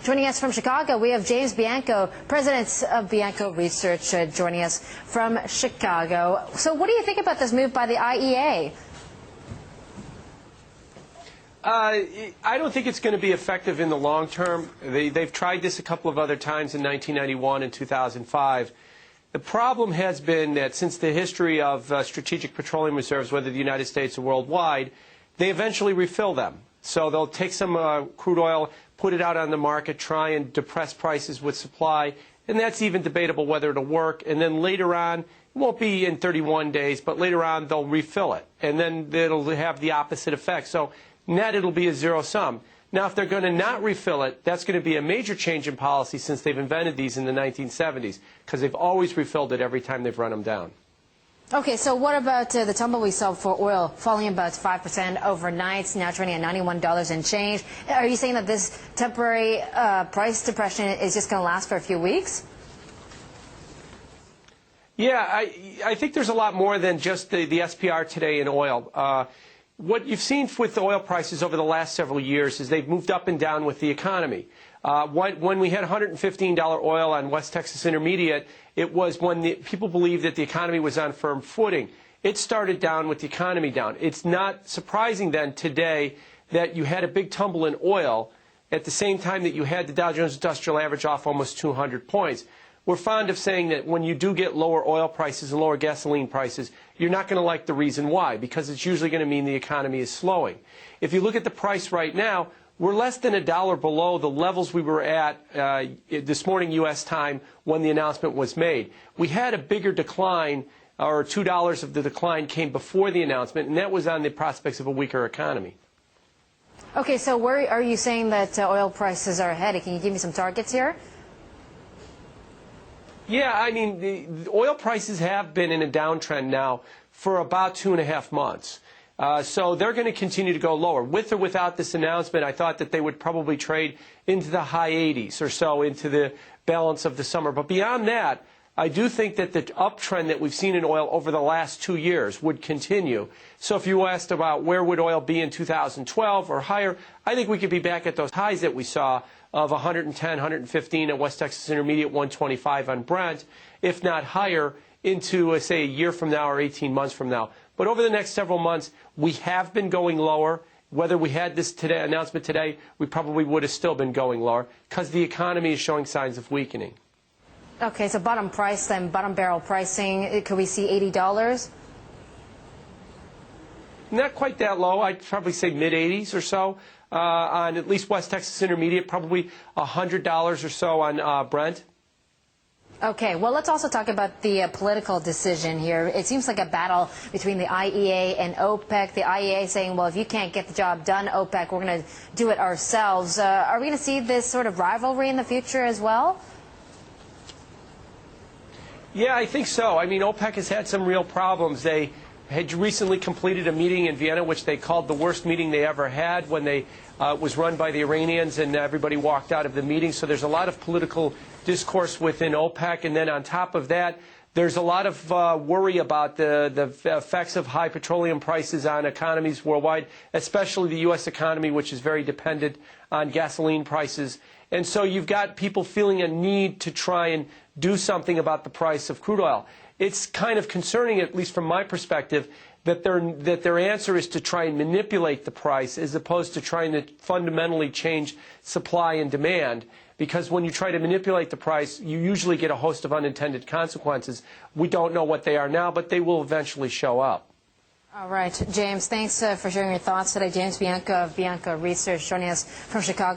Joining us from Chicago, we have James Bianco, president of Bianco Research, joining us from Chicago. So what do you think about this move by the IEA? I don't think it's going to be effective in the long term. They've tried this a couple of other times in 1991 and 2005. The problem has been that since the history of strategic petroleum reserves, whether the United States or worldwide, they eventually refill them. So they'll take some crude oil, put it out on the market, try and depress prices with supply, and that's even debatable whether it'll work. And then later on, it won't be in 31 days, but later on they'll refill it, and then it'll have the opposite effect. So net, it'll be a zero sum. Now, if they're going to not refill it, that's going to be a major change in policy since they've invented these in the 1970s, because they've always refilled it every time they've run them down. Okay, so what about the tumble we saw for oil, falling about 5% overnight, now trading at $91 and change? Are you saying that this temporary price depression is just going to last for a few weeks? Yeah, I think there's a lot more than just the SPR today in oil. What you've seen with the oil prices over the last several years is they've moved up and down with the economy. When we had $115 oil on West Texas Intermediate, it was when people believed that the economy was on firm footing. It started down with the economy down. It's not surprising then today that you had a big tumble in oil at the same time that you had the Dow Jones Industrial Average off almost 200 points. We're fond of saying that when you do get lower oil prices and lower gasoline prices, you're not going to like the reason why, because it's usually going to mean the economy is slowing. If you look at the price right now, we're less than $1 below the levels we were at this morning U.S. time when the announcement was made. We had a bigger decline, or $2 of the decline came before the announcement, and that was on the prospects of a weaker economy. Okay, so where are you saying that oil prices are headed? Can you give me some targets here? Yeah, I mean, the oil prices have been in a downtrend now for about 2.5 months. So they're going to continue to go lower. With or without this announcement, I thought that they would probably trade into the high 80s or so into the balance of the summer. But beyond that, I do think that the uptrend that we've seen in oil over the last 2 years would continue. So if you asked about where would oil be in 2012 or higher, I think we could be back at those highs that we saw of 110, 115 at West Texas Intermediate, 125 on Brent, if not higher, into, say, a year from now or 18 months from now. But over the next several months, we have been going lower. Whether we had this announcement today, we probably would have still been going lower because the economy is showing signs of weakening. Okay, so bottom price then, bottom barrel pricing, could we see $80? Not quite that low. I'd probably say mid-80s or so on at least West Texas Intermediate, probably $100 or so on Brent. Okay, well, let's also talk about the political decision here. It seems like a battle between the IEA and OPEC. The IEA saying, well, if you can't get the job done, OPEC, we're going to do it ourselves. Are we going to see this sort of rivalry in the future as well? Yeah, I think so. I mean, OPEC has had some real problems. They had recently completed a meeting in Vienna, which they called the worst meeting they ever had when they was run by the Iranians, and everybody walked out of the meeting. So there's a lot of political discourse within OPEC. And then on top of that, there's a lot of worry about the effects of high petroleum prices on economies worldwide, especially the U.S. economy, which is very dependent on gasoline prices. And so you've got people feeling a need to try and do something about the price of crude oil. It's kind of concerning, at least from my perspective, that their answer is to try and manipulate the price as opposed to trying to fundamentally change supply and demand. Because when you try to manipulate the price, you usually get a host of unintended consequences. We don't know what they are now, but they will eventually show up. All right, James, thanks for sharing your thoughts today. James Bianco of Bianco Research joining us from Chicago.